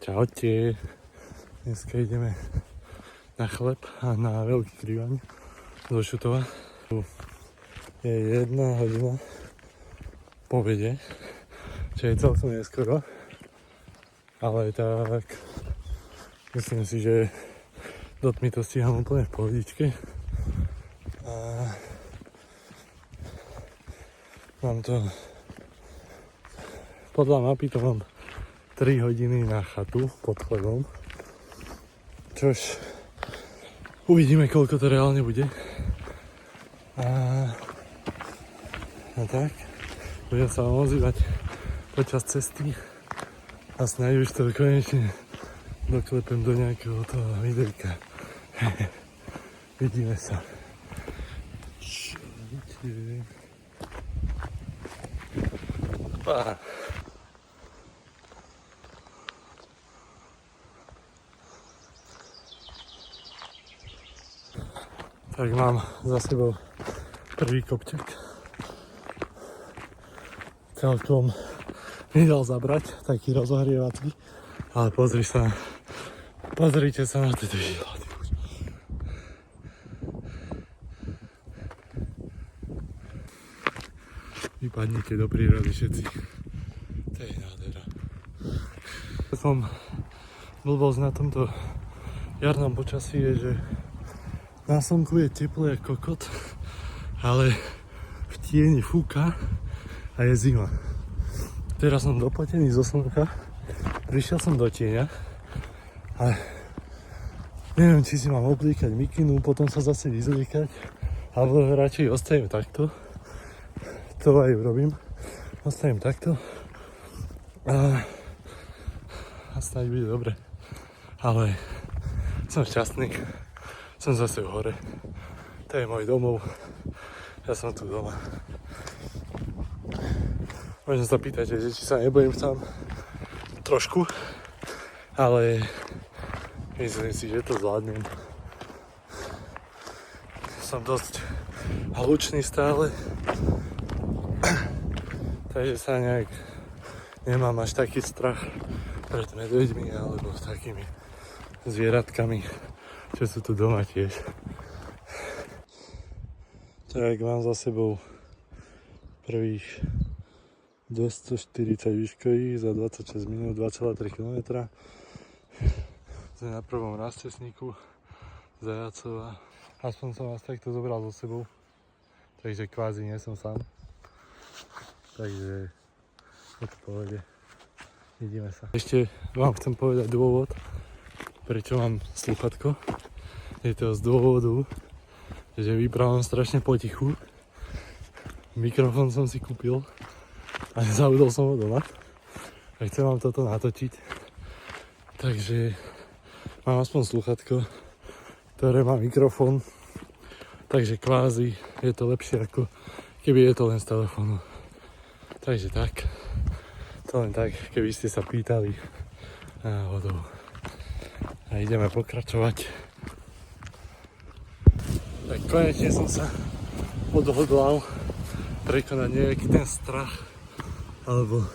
Čaute. Dneska ideme na chleb a na Veľký Krivaň do Šutova. Je 1 hodina po obede, čo je celkom neskoro, ale tak myslím si, že do tmy to stíham úplne v pohodičke. A mám to podľa mapy to mám 3 hodiny na chatu pod chlebom, čož uvidíme, koľko to reálne bude. A tak, budem sa vám ozývať počas cesty a snáď už to konečne doklepem do nejakého toho videjka. Vidíme sa. Opa. Tak mám za sebou prvý kopček. Celkom mi dal zabrať, taký rozohrievací. Ale pozrite sa na tieto žilady. Vypadnite do prírody všetci. To je nádhera. Som blbosť na tomto jarnom počasí je, že na slnku je teplé ako kokot, ale v tieni fúka a je zima. Teraz som doplatený zo slnka, prišiel som do tieňa a neviem, či si mám oblíkať mikinu, potom sa zase vyzliekať, alebo radšej ostajem takto. To aj urobím. Ostajem takto a snáď bude dobre. Ale som šťastný. Som zase v hore. To je môj domov. Ja som tu doma. Možno sa pýtate, že či sa nebojím sám. Trošku. Ale myslím si, že to zvládnem. Som dosť hlučný stále. Takže sa nejak nemám až taký strach pred medveďmi alebo takými zvieratkami, čo sú tu doma tiež. Tak mám za sebou prvých 240 výškových za 26 minút 2,3 km. Sme na prvom rastesníku Zajacova. Aspoň som vás takto zobral so sebou, takže kvázi nie som sám. Takže je to v pohode. Vidíme sa. Ešte vám chcem povedať dôvod, prečo mám slúchatko. Je to z dôvodu, že vyprávam strašne potichu. Mikrofón som si kúpil a zabudol som ho doma. A chcem vám toto natočiť. Takže mám aspoň slúchatko, ktoré má mikrofón. Takže kvázi je to lepšie, ako keby je to len z telefónu. Takže tak. To len tak, keby ste sa pýtali náhodou. A ideme pokračovať. Tak konečne som sa odhodlal prekonať nejaký ten strach, alebo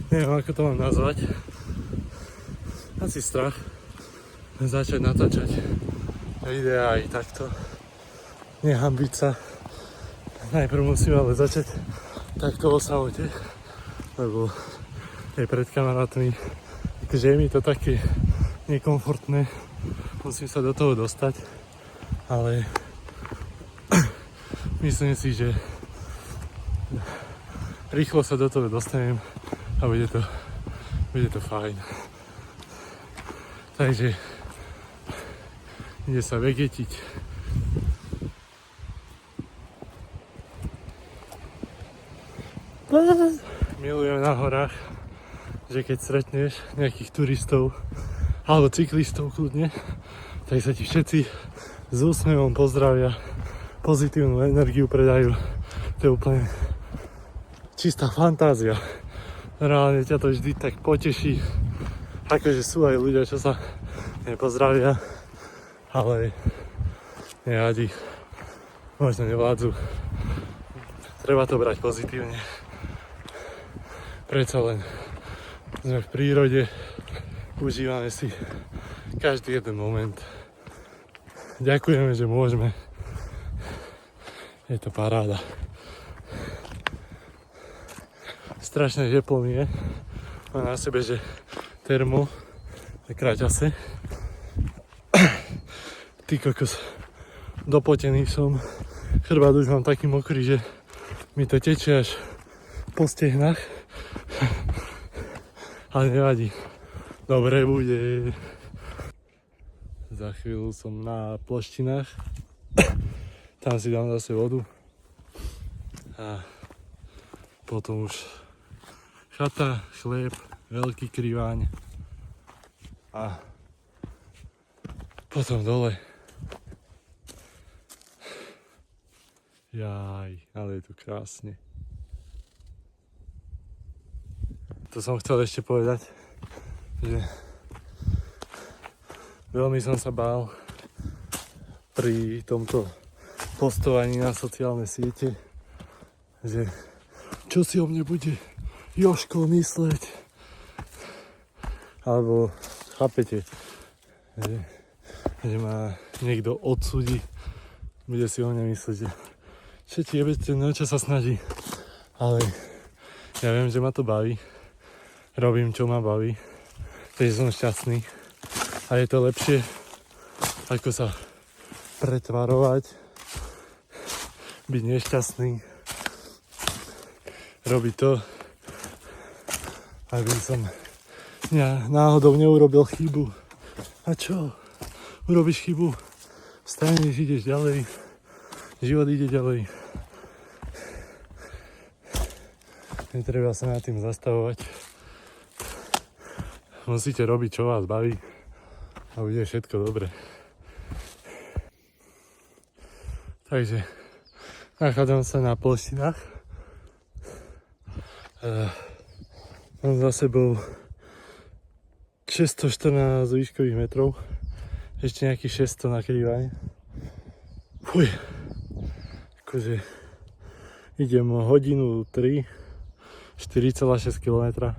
neviem, ako to mám nazvať. Asi strach. Začať natáčať videá aj takto. Nehambiť sa. Najprv musím ale začať takto o samote, lebo aj pred kamarátmi, takže je mi to také nekomfortné, musím sa do toho dostať, ale myslím si, že rýchlo sa do toho dostanem a bude to fajn. Takže ide sa vegetiť. Milujem na horách, že keď stretneš nejakých turistov alebo cyklistov kľudne, tak sa ti všetci s úsmevom pozdravia, pozitívnu energiu predajú. To je úplne čistá fantázia. Reálne ťa to vždy tak poteší, akože sú aj ľudia, čo sa nepozdravia, ale nevadí, možno nevládzu. Treba to brať pozitívne. Predsa len sme v prírode, Užívame si každý jeden moment. Ďakujeme, že môžeme. Je to paráda. Strašne teplo mi je. Mám na sebe, že termo, kraťase. Ty kokos, dopotený som. Chrbát už mám taký mokrý, že mi to tečie až po stehnách. Ale nevadí. Dobre bude. Za chvíľu som na Ploštinách. Tam si dám zase vodu. A potom už chata, chlieb, veľký kriváň. A potom dole. Jaj, ale je tu krásne. To som chcel ešte povedať, že veľmi som sa bál pri tomto postovaní na sociálne siete, že čo si o mne bude Jožko mysleť, alebo chápete, že ma niekto odsúdi, bude si o mne mysleť, že čo ti jebe, ten čo sa snaží, ale ja viem, že ma to baví. Robím, čo ma baví, takže som šťastný a je to lepšie, ako sa pretvarovať, byť nešťastný, robiť to, aby som náhodou neurobil chybu. A čo? Urobíš chybu, vstaneš, ideš ďalej, život ide ďalej. Netreba sa nad tým zastavovať. Musíte robiť, čo vás baví a bude všetko dobre. Takže nachádzam sa na Ploštinách. Mám za sebou 614 výškových metrov. Ešte nejakých 600 na krývaň. Fuj. Akože idem hodinu 3, 4,6 km.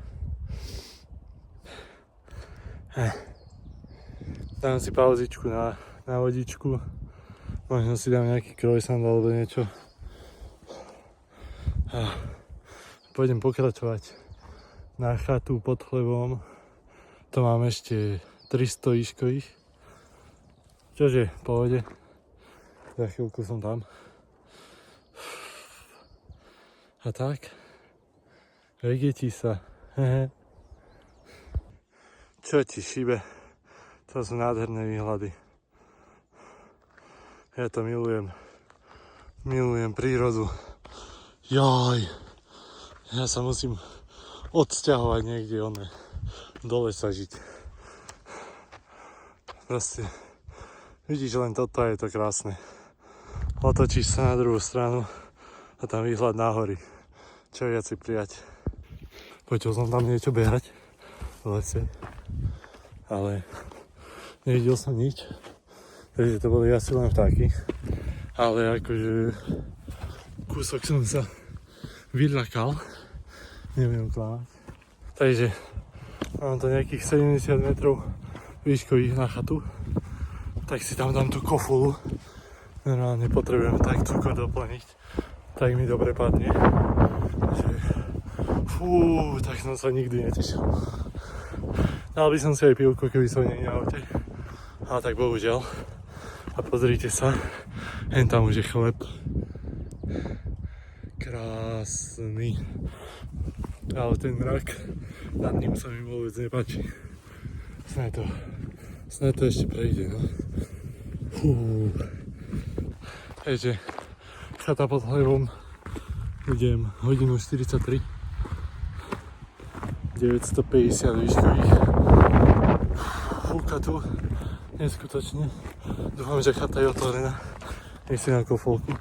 Dám si pauzičku na vodičku. Možno si dám nejaký croissant alebo niečo. A pôjdem pokračovať na chatu pod chlebom. To mám ešte 300 výškových. Čože, v pohode. Za chvíľku som tam. A tak. Vegetí sa. Čo ti šibe? To sú nádherné výhľady. Ja to milujem. Milujem prírodu. Jaj. Ja sa musím odsťahovať niekde dole sa žiť. Proste vidíš len toto a je to krásne. Otočíš sa na druhú stranu a tam výhľad na hory. Čo viac si prijať. Počul som tam niečo behať v lese. Ale nevidel som nič, takže to boli asi len vtáky, ale akože kúsok som sa vyľakal, neviem klamať. Takže mám to nejakých 70 metrov výškových na chatu, tak si tam dám tú kofulu, normálne potrebujem tak cukor doplniť, tak mi dobre padne, že tak som sa nikdy netešil. Dal by som si aj pivko, keby som nie na aute. Ale tak bohužiaľ. A pozrite sa, hen tam už je chleb. Krásny. Ale ten mrak, nad ním sa mi vôbec nepáči. Snad to ešte prejde, no. Takže chata pod chlebom. Idem hodinu 43. 950 výškových. Fúka tu, neskutočne. Dúfam, že chata je otvorená. Nech si na kofolku.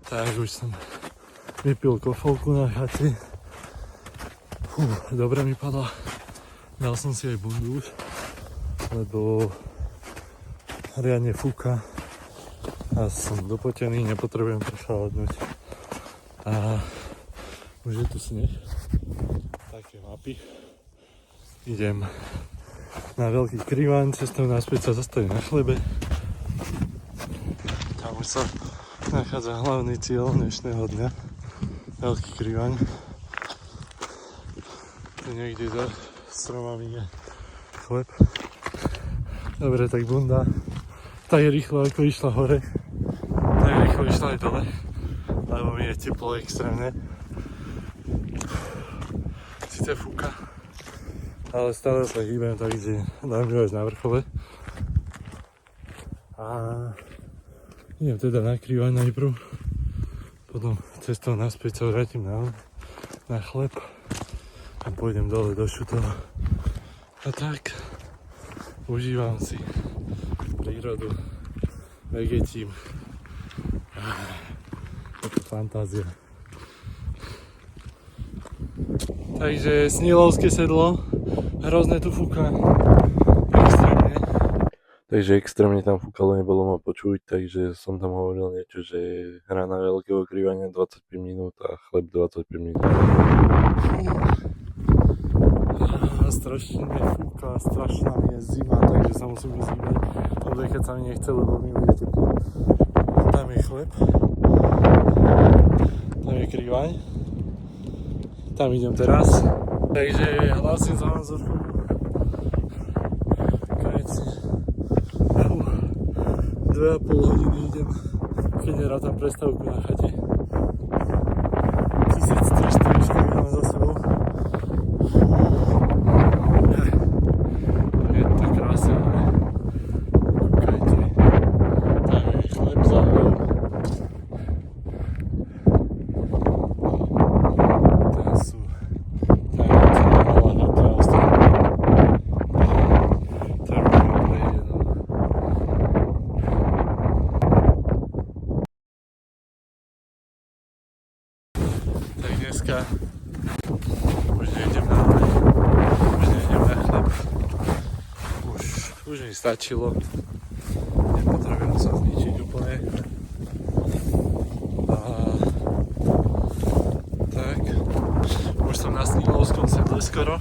Tak už som vypil kofolku na chate. Dobre mi padla. Dal som si aj bundu už, lebo riadne fúka a som dopotený, nepotrebujem prechladnúť. A už je tu sneh. Také mapy. Idem na Veľký Krivaň, cestou naspäť sa zastavím na Chlebe. Tam už sa nachádza hlavný cieľ dnešného dňa. Veľký Krivaň. Tu niekde za stromami je Chleb. Dobre, tak bunda tak rýchlo ako išla hore, tak rýchlo išla aj dole, lebo mi je teplo extrémne. Sice fúka, ale stále sa hýbem, takže dám ju až na vrchole. A idem teda na Krivaň najprv, potom cestou naspäť sa vrátim na Chleb a pôjdem dole do Šutova. A tak, užívam si prírodu, vegetím. Je to fantázia. Takže Snílovské sedlo, hrozné tu fúka, extrémne. Takže extrémne tam fúkalo, nebolo ma počuť, takže som tam hovoril niečo, že hra na Veľkého Krivaňa 25 minút a Chleb 25 minút. Strašne fúka, strašná mi je zima, takže sa musím vyzývať, obdekať sa mi nechce, lebo mi bude teplo. Tam je Chleb, tam je Krivaň, tam idem teraz, takže hlasím za názor. Konečne 2,5 hodiny idem, keď nerátam prestávku na chate. 1340 mám za sebou. Dneska už nejdem na Chleb. Už mi stačilo. Nepotrebujem sa zničiť úplne. A tak, už som na Snílovskom sedle skoro.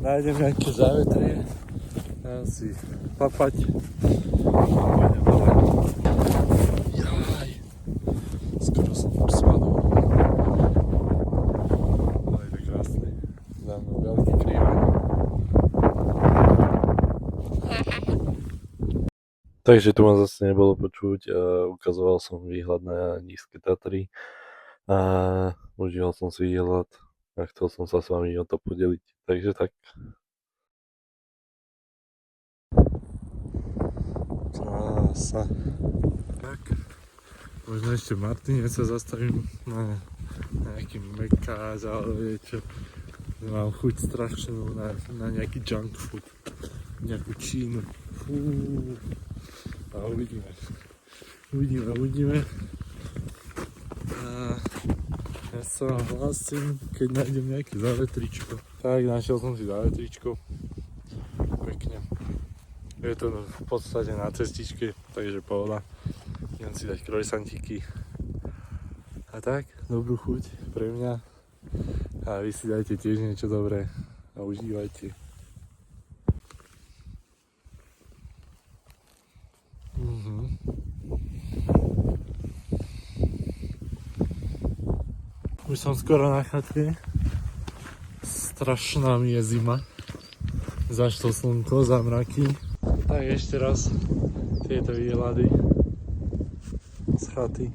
Nájdem nejaké závetrie. Dám si papať. Pôjdem dole. Skoro som spadol. Ale je to krásne. Za mnou Veľký Krivaň. Takže tu ma zase nebolo počuť a ukazoval som výhľad na Nízke Tatry. A užíval som si výhľad a chcel som sa s vami o to podeliť. Takže tak. Krása. Tak. Možno ešte v Martine sa zastavím na nejaký mekáč alebo niečo. Mám chuť strašnú na nejaký junk food. Nejakú Čínu. Fú. A uvidíme. A ja sa hlasím, keď nájdem nejaké závetričko. Tak, našiel som si závetričko. Pekne. Je to v podstate na cestičke, takže pohoda. Idem si dať krojsantíky. A tak, dobrú chuť pre mňa. A vy si dajte tiež niečo dobré a užívajte. Už som skoro na chate. Strašná mi je zima. Zašlo slnko, zamraky. Tak ešte raz tieto výhľady z chaty.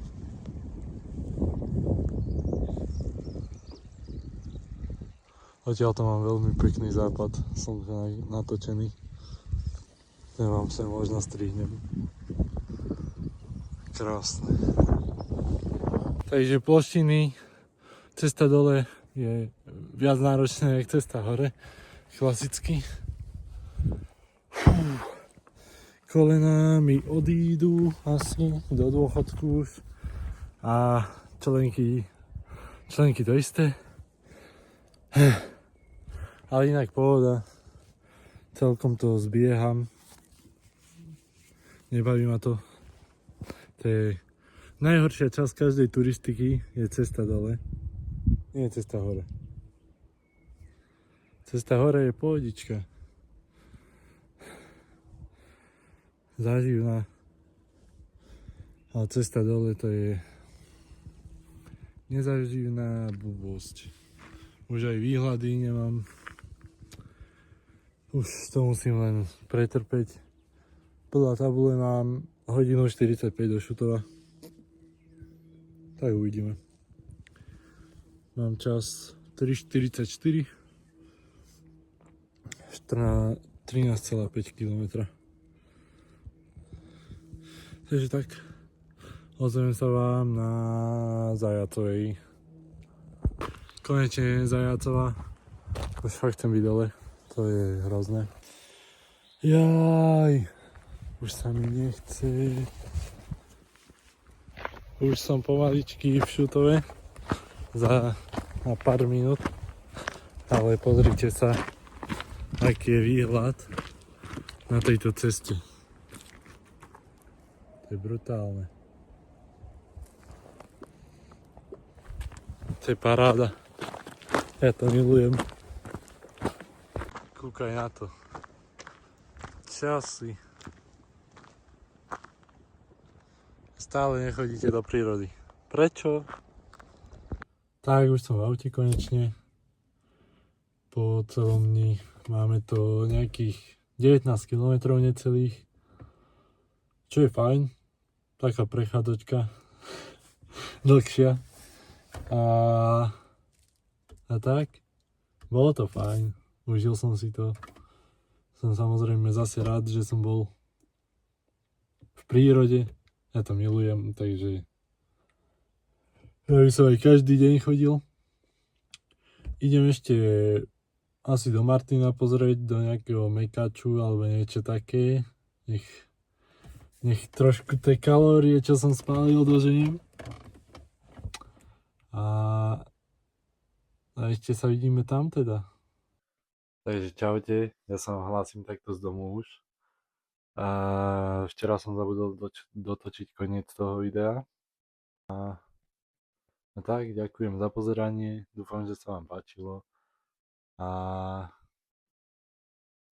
Odtiaľ to mám veľmi pekný západ, som natočený. Ten vám sem možno strihnem. Krásne. Takže ploštiny, cesta dole je viac náročná jak cesta hore. Klasicky. Kolená mi odídu asi do dôchodku už. A členky to isté. Ale inak pohoda. Celkom to zbieham. Nebaví ma to. To je najhoršia časť každej turistiky, je cesta dole. Nie je cesta hore. Cesta hore je pohodička. Záživná. Ale cesta dole to je nezaživná blbosť. Už aj výhľady nemám. Už to musím len pretrpeť. Podľa tabule mám hodinu 45 do Šutova. Tak uvidíme. Mám čas 3:44. 13,5 km. Takže tak. Ozvem sa vám na Zajacovej. Konečne Zajacova. Už fakt chcem byť dole. To je hrozné. Jaj. Už sa mi nechce. Už som pomaličky v Šutove. Za pár minút. Ale pozrite sa, aký je výhľad na tejto ceste. To je brutálne. To je paráda. Ja to milujem. Kúkaj na to. Časy. Stále nechodíte do prírody. Prečo? Tak, už som v aute konečne. Po celom dni máme to nejakých 19 km necelých. Čo je fajn. Taká prechádzočka. Dlhšia. A tak. Bolo to fajn. Užil som si to. Som samozrejme zase rád, že som bol v prírode. Ja to milujem, takže ja by som aj každý deň chodil. Idem ešte asi do Martina pozrieť, do nejakého mekaču alebo niečo také. Nech trošku tie kalórie, čo som spálil, doženiem. A ešte sa vidíme tam teda. Takže čaute, ja sa vám hlásim takto z domu už. A včera som zabudol dotočiť koniec toho videa. A tak, ďakujem za pozeranie, dúfam, že sa vám páčilo. A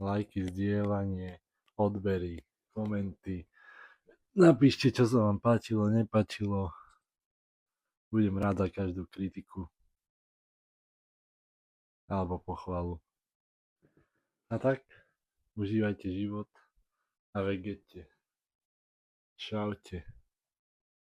lajky, zdieľanie, odbery, komenty. Napíšte, čo sa vám páčilo, nepáčilo. Budem rád za každú kritiku. Alebo pochvalu. A tak, užívajte život a vegete. Čaute.